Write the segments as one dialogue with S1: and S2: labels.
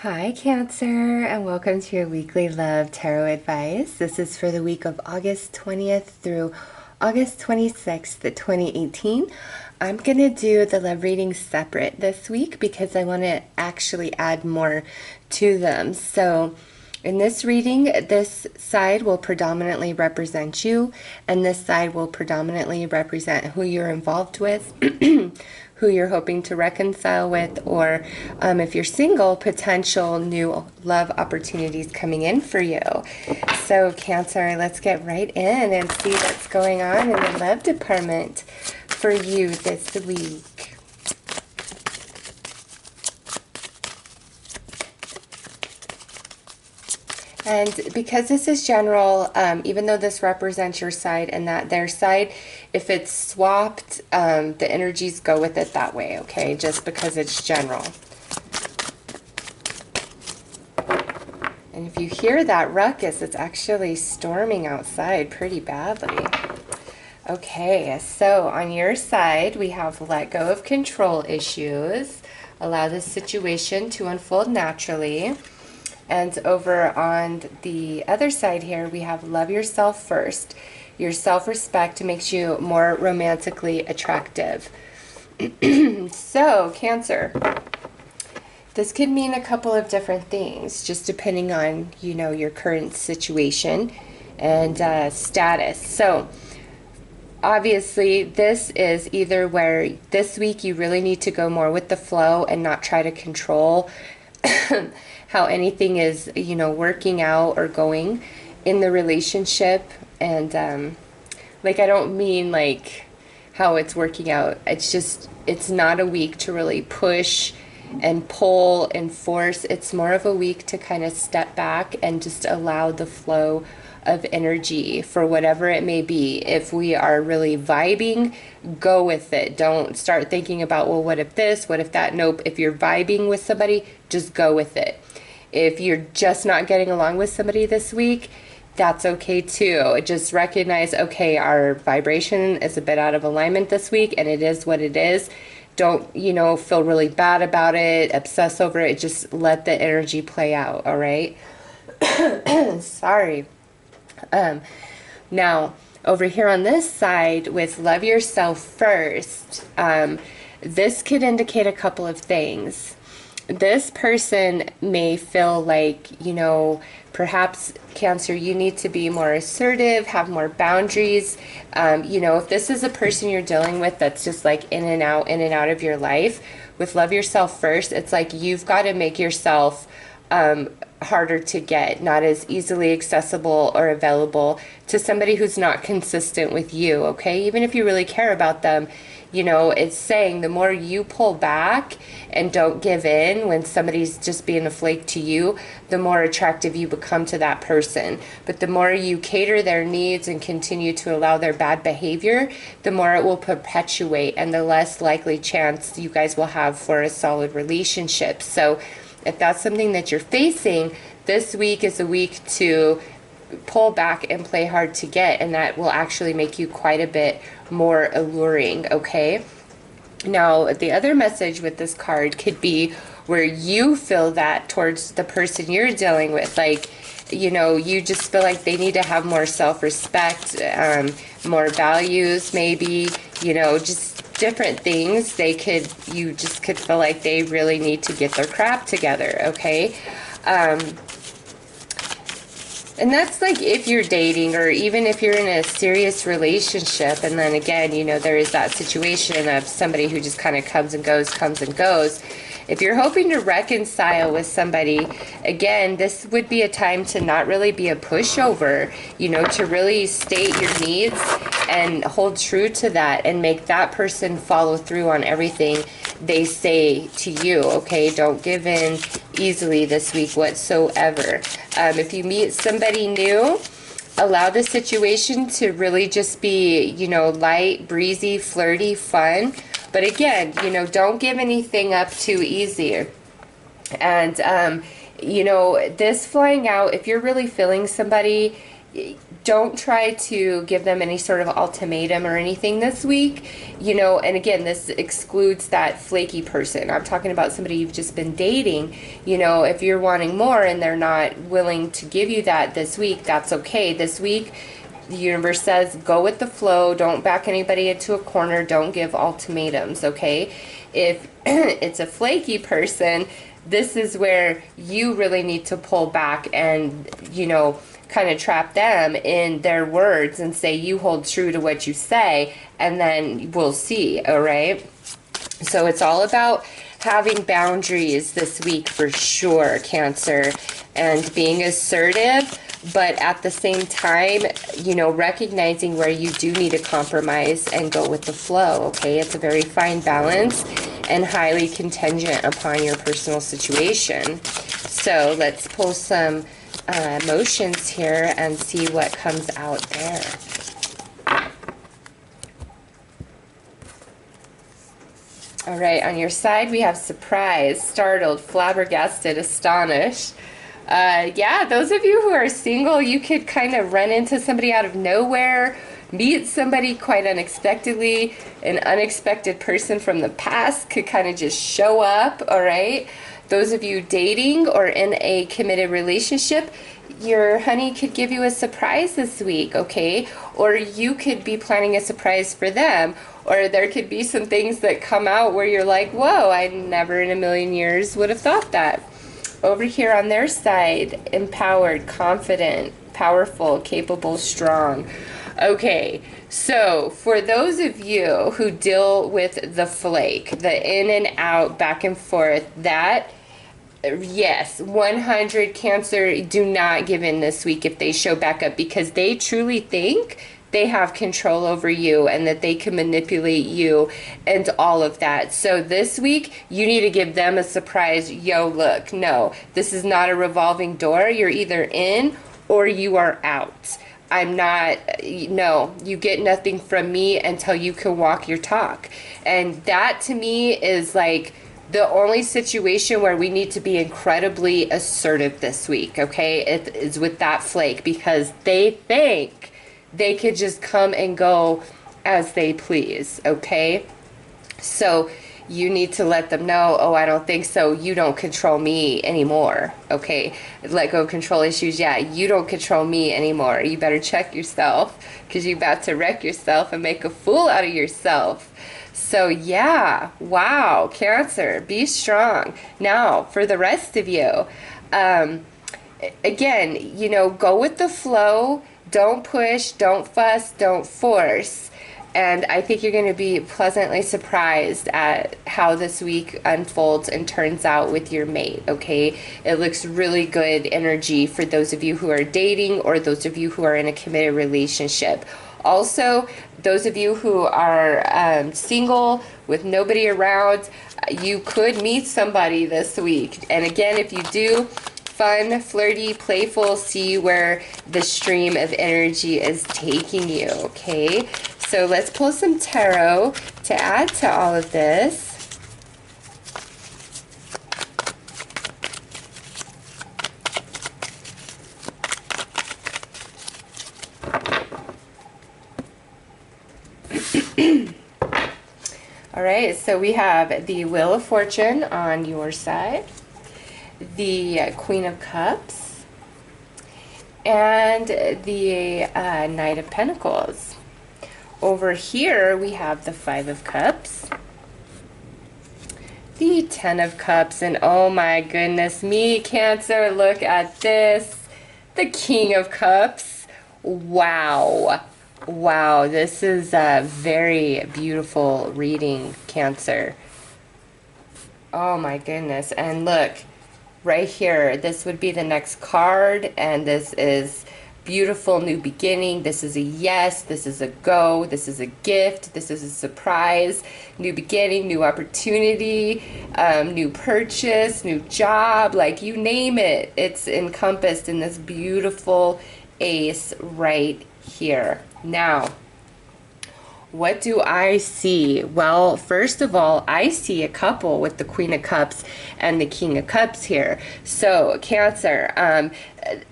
S1: Hi Cancer, and welcome to your weekly love tarot advice. This is for the week of August 20th through August 26th, 2018. I'm going to do the love reading separate this week because I want to actually add more to them. So in this reading, this side will predominantly represent you, and this side will predominantly represent who you're involved with, who you're hoping to reconcile with, or if you're single, potential new love opportunities coming in for you. So Cancer, let's get right in and see what's going on in the love department for you this week. And because this is general, even though this represents your side and that their side, if it's swapped, the energies go with it that way, okay? Just because it's general. And if you hear that ruckus, it's actually storming outside pretty badly. Okay, so on your side, we have let go of control issues. Allow this situation to unfold naturally. And over on the other side here, we have love yourself first. Your self-respect makes you more romantically attractive. So, Cancer, this could mean a couple of different things, just depending on, you know, your current situation and status. So, obviously, this is either where this week you really need to go more with the flow and not try to control how anything is, you know, working out or going in the relationship. And like, I don't mean like how it's working out. It's just, it's not a week to really push and pull and force. It's more of a week to kind of step back and just allow the flow of energy for whatever it may be. If we are really vibing, go with it. Don't start thinking about, well, what if this, what if that? Nope. If you're vibing with somebody, just go with it. If you're just not getting along with somebody this week, that's okay too. Just recognize, okay, our vibration is a bit out of alignment this week, and it is what it is. Don't, you know, feel really bad about it, obsess over it. Just let the energy play out, all right? Sorry. Now, over here on this side with love yourself first, this could indicate a couple of things. This person may feel like, you know, perhaps Cancer, you need to be more assertive, have more boundaries. You know, if this is a person you're dealing with that's just like in and out of your life, with love yourself first, it's like you've got to make yourself harder to get, not as easily accessible or available to somebody who's not consistent with you, okay? Even if you really care about them, you know, it's saying the more you pull back and don't give in when somebody's just being a flake to you, the more attractive you become to that person. But the more you cater their needs and continue to allow their bad behavior, the more it will perpetuate and the less likely chance you guys will have for a solid relationship. So if that's something that you're facing, this week is a week to pull back and play hard to get, and that will actually make you quite a bit more alluring, okay? Now, the other message with this card could be where you feel that towards the person you're dealing with, like, you know, you just feel like they need to have more self-respect, more values, maybe, you know, just different things. You just could feel like they really need to get their crap together, okay? And that's like if you're dating, or even if you're in a serious relationship. And then again, you know, there is that situation of somebody who just kind of comes and goes, comes and goes. If you're hoping to reconcile with somebody, again, this would be a time to not really be a pushover, you know, to really state your needs and hold true to that and make that person follow through on everything they say to you, okay? Don't give in easily this week whatsoever. If you meet somebody new, allow the situation to really just be, you know, light, breezy, flirty, fun. But again, you know, don't give anything up too easy. And, you know, this flying out, if you're really feeling somebody, don't try to give them any sort of ultimatum or anything this week, you know, and again, this excludes that flaky person. I'm talking about somebody you've just been dating. You know, if you're wanting more and they're not willing to give you that this week, that's okay. This week, the universe says, go with the flow. Don't back anybody into a corner. Don't give ultimatums, okay? If it's a flaky person, this is where you really need to pull back and, you know, kind of trap them in their words and say, you hold true to what you say, and then we'll see, all right? So it's all about having boundaries this week for sure, Cancer, and being assertive, but at the same time, you know, recognizing where you do need to compromise and go with the flow, okay? It's a very fine balance and highly contingent upon your personal situation. So let's pull some emotions here and see what comes out there. All right, on your side we have surprised, startled, flabbergasted, astonished. Yeah, those of you who are single, you could kind of run into somebody out of nowhere, meet somebody quite unexpectedly. An unexpected person from the past could kind of just show up, all right? Those of you dating or in a committed relationship, your honey could give you a surprise this week, okay? Or you could be planning a surprise for them. Or there could be some things that come out where you're like, whoa, I never in a million years would have thought that. Over here on their side, empowered, confident, powerful, capable, strong. Okay, so for those of you who deal with the flake, the in and out, back and forth, that, yes, 100 Cancer, do not give in this week if they show back up, because they truly think they have control over you and that they can manipulate you and all of that. So this week, you need to give them a surprise. Yo, look, no, this is not a revolving door. You're either in or you are out. I'm not, no, you get nothing from me until you can walk your talk. And that to me is like the only situation where we need to be incredibly assertive this week, okay? It is with that flake, because they think they could just come and go as they please, okay? So you need to let them know, oh, I don't think so. You don't control me anymore, okay? Let go of control issues. Yeah, you don't control me anymore. You better check yourself, because you're about to wreck yourself and make a fool out of yourself. So yeah, wow, Cancer, be strong. Now, for the rest of you, again, you know, go with the flow. Don't push, don't fuss, don't force. And I think you're going to be pleasantly surprised at how this week unfolds and turns out with your mate, okay? It looks really good energy for those of you who are dating or those of you who are in a committed relationship. Also, those of you who are single with nobody around, you could meet somebody this week. And again, if you do, fun, flirty, playful, see where the stream of energy is taking you, okay? So let's pull some tarot to add to all of this. All right, so we have the Wheel of Fortune on your side, the Queen of Cups, and the Knight of Pentacles. Over here, we have the Five of Cups, the Ten of Cups, and oh my goodness me, Cancer, look at this, the King of Cups. Wow. Wow, this is a very beautiful reading, Cancer. Oh my goodness. And look, right here, this would be the next card, and this is beautiful new beginning. This is a yes, this is a go, this is a gift, this is a surprise, new beginning, new opportunity, new purchase, new job, like you name it. It's encompassed in this beautiful ace right here. Now, what do I see? Well, first of all, I see a couple with the Queen of Cups and the King of Cups here. So, Cancer,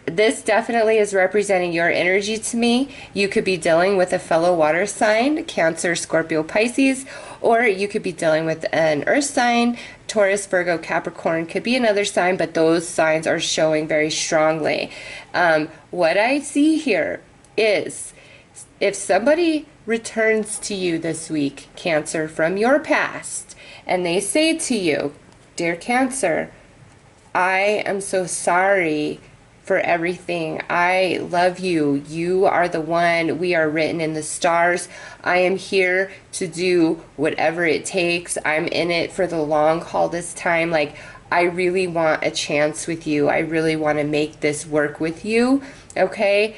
S1: this definitely is representing your energy to me. You could be dealing with a fellow water sign, Cancer, Scorpio, Pisces, or you could be dealing with an earth sign, Taurus, Virgo, Capricorn, could be another sign, but those signs are showing very strongly. What I see here is if somebody returns to you this week, Cancer, from your past, and they say to you, dear Cancer, I am so sorry for everything. I love you. You are the one. We are written in the stars. I am here to do whatever it takes. I'm in it for the long haul this time. Like, I really want a chance with you. I really want to make this work with you. Okay?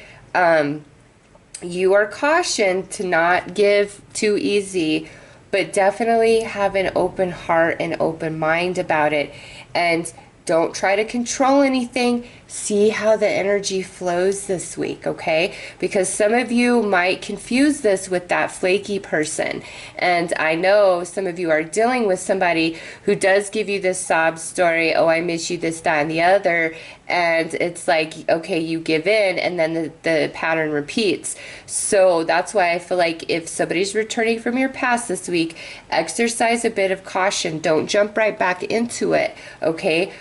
S1: You are cautioned to not give too easy, but definitely have an open heart and open mind about it. And don't try to control anything. See how the energy flows this week, okay? Because some of you might confuse this with that flaky person. And I know some of you are dealing with somebody who does give you this sob story, oh, I miss you, this, that, and the other. And it's like, okay, you give in, and then the pattern repeats. So that's why I feel like if somebody's returning from your past this week, exercise a bit of caution. Don't jump right back into it, okay?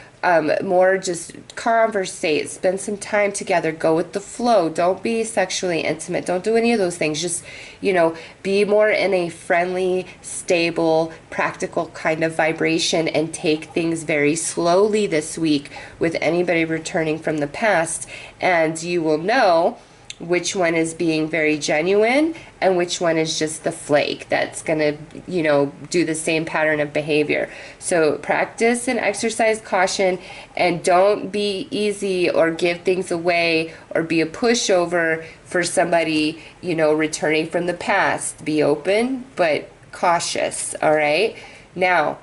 S1: More just conversate, spend some time together, go with the flow. Don't be sexually intimate. Don't do any of those things. Just, you know, be more in a friendly, stable, practical kind of vibration and take things very slowly this week with anybody returning from the past. And you will know which one is being very genuine and which one is just the flake that's going to, you know, do the same pattern of behavior. So practice and exercise caution, and don't be easy or give things away or be a pushover for somebody, you know, returning from the past. Be open, but cautious, all right? Now,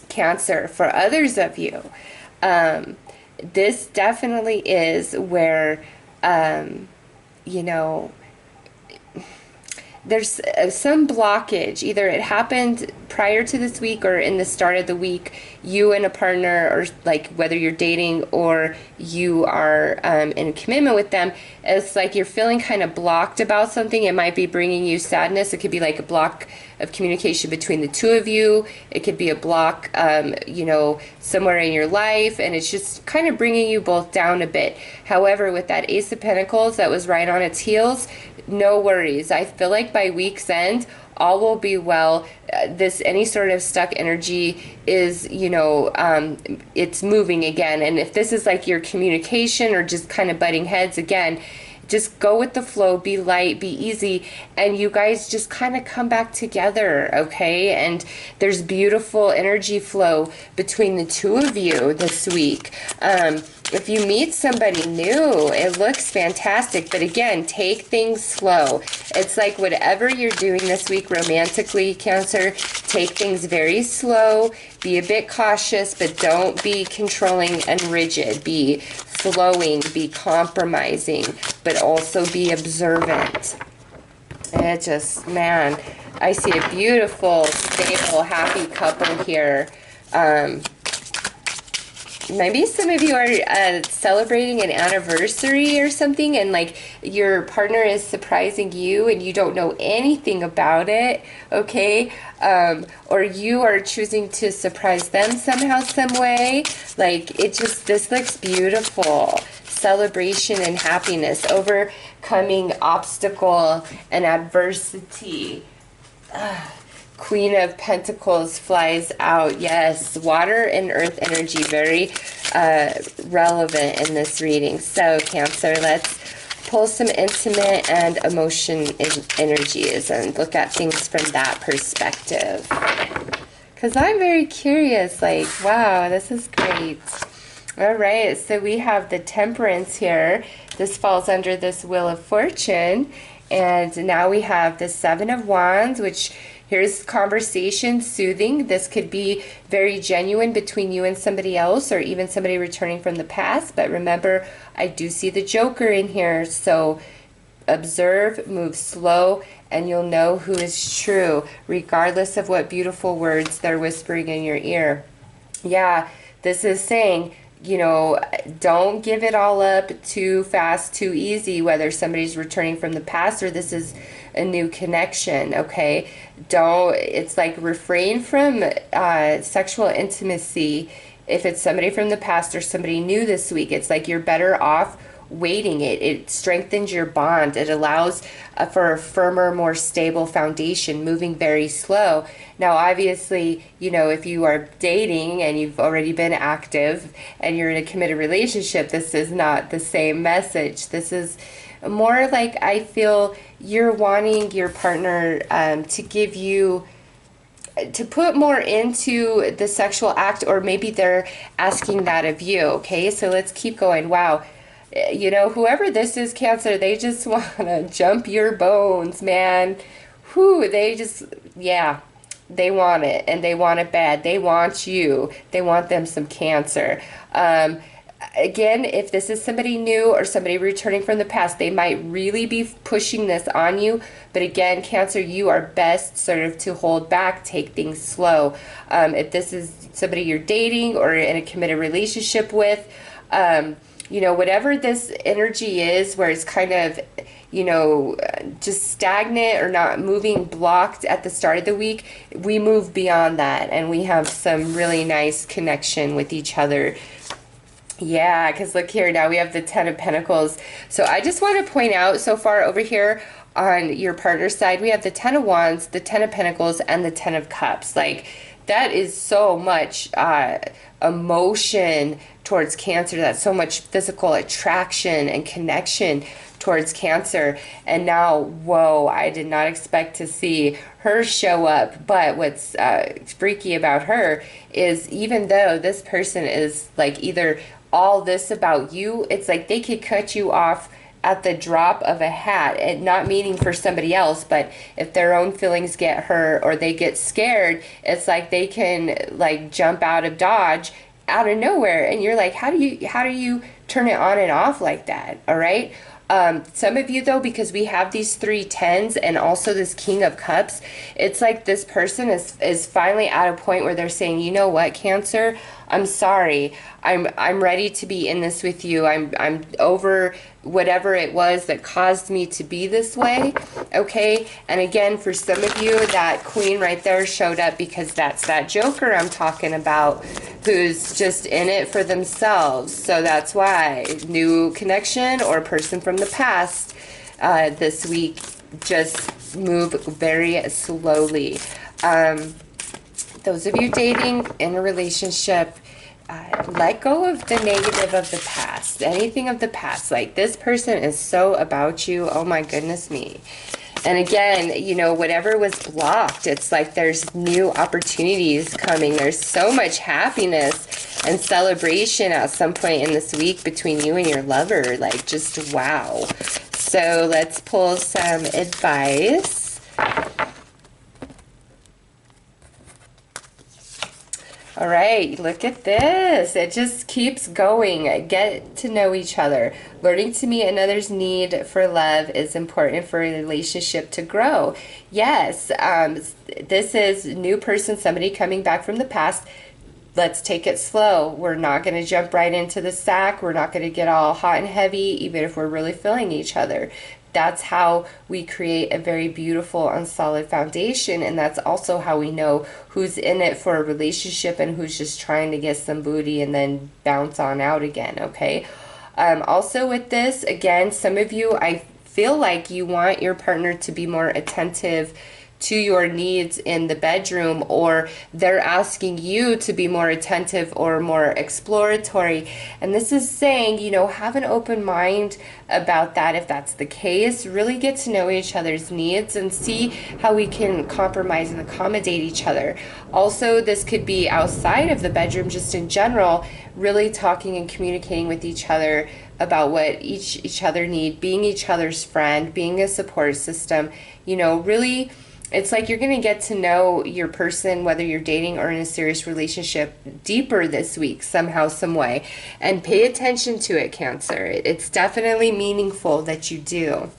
S1: Cancer, for others of you, this definitely is where, you know, there's some blockage. Either it happened prior to this week or in the start of the week, you and a partner, or like whether you're dating or you are in a commitment with them, it's like you're feeling kind of blocked about something. It might be bringing you sadness. It could be like a block of communication between the two of you. It could be a block, you know, somewhere in your life, and it's just kind of bringing you both down a bit. However, with that Ace of Pentacles that was right on its heels, no worries. I feel like by week's end, all will be well. This any sort of stuck energy is, you know, it's moving again. And if this is like your communication or just kind of butting heads again, just go with the flow, be light, be easy, and you guys just kind of come back together, okay? And there's beautiful energy flow between the two of you this week. If you meet somebody new, it looks fantastic, but again, take things slow. It's like whatever you're doing this week romantically, Cancer, take things very slow, be a bit cautious, but don't be controlling and rigid. Be flowing, be compromising, but also be observant. It just, man, I see a beautiful, stable, happy couple here. Maybe some of you are celebrating an anniversary or something, and like your partner is surprising you and you don't know anything about it, okay? Or you are choosing to surprise them somehow, some way. Like, it just, this looks beautiful. Celebration and happiness, overcoming obstacle and adversity. Queen of Pentacles flies out. Yes, water and earth energy, very relevant in this reading. So, Cancer, let's pull some intimate and emotion energies and look at things from that perspective. Because I'm very curious, like, wow, this is great. All right, so we have the Temperance here. This falls under this Wheel of Fortune. And now we have the Seven of Wands, which here's conversation, soothing. This could be very genuine between you and somebody else, or even somebody returning from the past. But remember, I do see the Joker in here. So observe, move slow, and you'll know who is true, regardless of what beautiful words they're whispering in your ear. Yeah, this is saying, you know, don't give it all up too fast, too easy, whether somebody's returning from the past or this is a new connection, okay? It's like refrain from sexual intimacy if it's somebody from the past or somebody new this week. It's like you're better off waiting. It strengthens your bond. It allows for a firmer, more stable foundation, moving very slow. Now, obviously, you know, if you are dating and you've already been active and you're in a committed relationship, this is not the same message. This is more like, I feel you're wanting your partner to give you, to put more into the sexual act, or maybe they're asking that of you, okay? So let's keep going. Wow. You know, whoever this is, Cancer, they just want to jump your bones, man. Whew, they just, yeah, they want it, and they want it bad. They want you. They want them some Cancer. Again, if this is somebody new or somebody returning from the past, they might really be pushing this on you. But again, Cancer, you are best sort of to hold back, take things slow. If this is somebody you're dating or in a committed relationship with, you know, whatever this energy is where it's kind of, you know, just stagnant or not moving, blocked at the start of the week, we move beyond that and we have some really nice connection with each other. Yeah, because look here, now we have the Ten of Pentacles. So I just want to point out, so far over here on your partner's side, we have the Ten of Wands, the Ten of Pentacles, and the Ten of Cups. Like, that is so much emotion towards Cancer. That's so much physical attraction and connection towards Cancer. And now, whoa, I did not expect to see her show up. But what's freaky about her is, even though this person is like either all this about you, it's like they could cut you off at the drop of a hat, and not meaning for somebody else, but if their own feelings get hurt or they get scared, it's like they can like jump out of Dodge out of nowhere, and you're like, how do you turn it on and off like that? All right. Some of you though, because we have these 3 tens and also this King of Cups, it's like this person is finally at a point where they're saying, you know what, Cancer, I'm sorry. I'm ready to be in this with you. I'm over whatever it was that caused me to be this way. Okay? And again, for some of you, that Queen right there showed up because that's that Joker I'm talking about, who's just in it for themselves. So that's why new connection or person from the past this week, just move very slowly. Those of you dating, in a relationship, let go of the negative of the past, anything of the past. Like, this person is so about you, oh my goodness me. And again, you know, whatever was blocked, it's like there's new opportunities coming. There's so much happiness and celebration at some point in this week between you and your lover. Like, just wow. So let's pull some advice. All right, look at this. It just keeps going. Get to know each other. Learning to meet another's need for love is important for a relationship to grow. Yes, this is new person, somebody coming back from the past. Let's take it slow. We're not going to jump right into the sack. We're not going to get all hot and heavy, even if we're really feeling each other. That's how we create a very beautiful and solid foundation, and that's also how we know who's in it for a relationship and who's just trying to get some booty and then bounce on out again, okay? Also with this, again, some of you, I feel like you want your partner to be more attentive to your needs in the bedroom, or they're asking you to be more attentive or more exploratory. And this is saying, you know, have an open mind about that if that's the case. Really get to know each other's needs and see how we can compromise and accommodate each other. Also, this could be outside of the bedroom, just in general, really talking and communicating with each other about what each other need, being each other's friend, being a support system. You know, really, it's like you're going to get to know your person, whether you're dating or in a serious relationship, deeper this week, somehow, some way. And pay attention to it, Cancer. It's definitely meaningful that you do.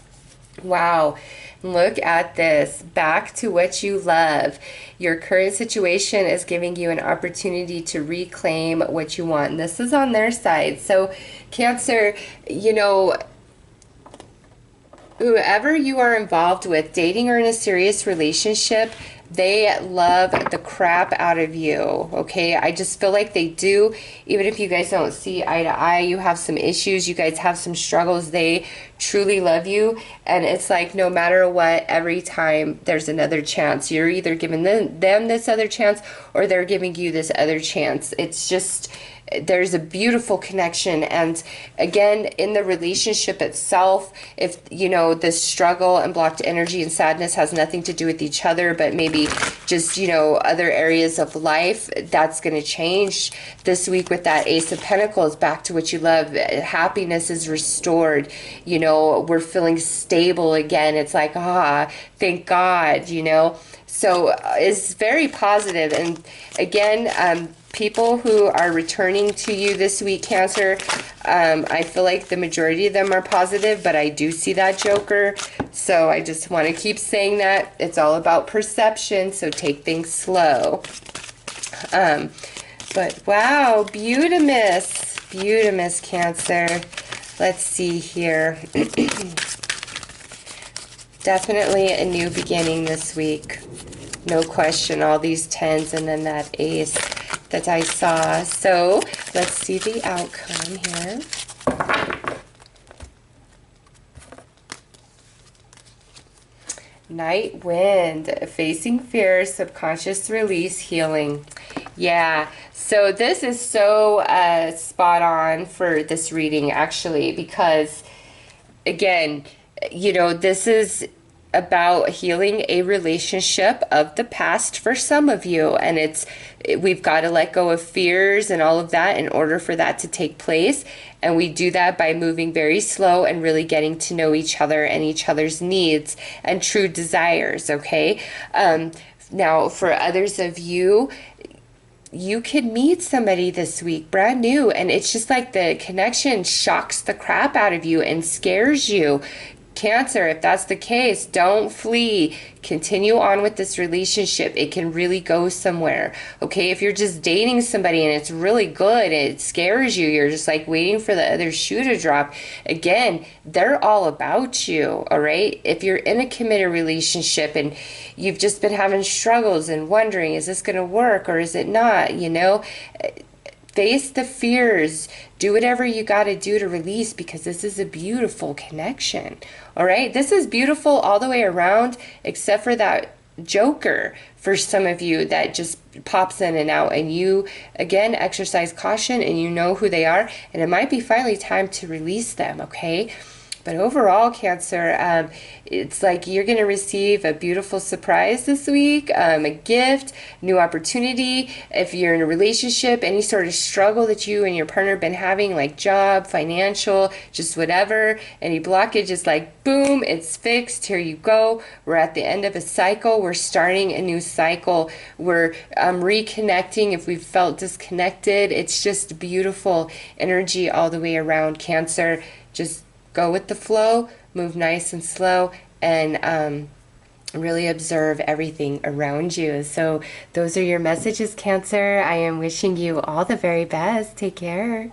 S1: Wow. Look at this. Back to what you love. Your current situation is giving you an opportunity to reclaim what you want. And this is on their side. So, Cancer, you know, whoever you are involved with, dating or in a serious relationship, they love the crap out of you, okay? I just feel like they do. Even if you guys don't see eye to eye, you have some issues, you guys have some struggles, they truly love you. And it's like no matter what, every time there's another chance. You're either giving them this other chance or they're giving you this other chance. It's just, there's a beautiful connection. And again, in the relationship itself, if you know the struggle and blocked energy and sadness has nothing to do with each other, but maybe just, you know, other areas of life, that's going to change this week with that Ace of Pentacles. Back to what you love. Happiness is restored. You know, we're feeling stable again. It's like, thank God, you know. So it's very positive. And again, people who are returning to you this week, Cancer, I feel like the majority of them are positive, but I do see that Joker. So I just want to keep saying that. It's all about perception, so take things slow. But wow, beautimous, beautimous, Cancer. Let's see here. Definitely a new beginning this week. No question, all these tens and then that ace that I saw. So let's see the outcome here. Night Wind, facing fear, subconscious release, healing. Yeah, so this is so spot on for this reading, actually, because again, you know, this is about healing a relationship of the past for some of you, and we've got to let go of fears and all of that in order for that to take place. And we do that by moving very slow and really getting to know each other and each other's needs and true desires, okay? Now, for others of you, you could meet somebody this week, brand new, and it's just like the connection shocks the crap out of you and scares you. Cancer, if that's the case, don't flee. Continue on with this relationship. It can really go somewhere. Okay, if you're just dating somebody and it's really good, it scares you, you're just like waiting for the other shoe to drop. Again, they're all about you, all right? If you're in a committed relationship and you've just been having struggles and wondering, is this going to work or is it not, you know? Face the fears. Do whatever you got to do to release, because this is a beautiful connection. All right? This is beautiful all the way around, except for that Joker for some of you that just pops in and out. And you, again, exercise caution and you know who they are. And it might be finally time to release them, okay? But overall, Cancer, it's like you're going to receive a beautiful surprise this week, a gift, new opportunity. If you're in a relationship, any sort of struggle that you and your partner have been having, like job, financial, just whatever, any blockage is like, boom, it's fixed. Here you go. We're at the end of a cycle. We're starting a new cycle. We're reconnecting if we've felt disconnected. It's just beautiful energy all the way around, Cancer. Just go with the flow, move nice and slow, and really observe everything around you. So those are your messages, Cancer. I am wishing you all the very best. Take care.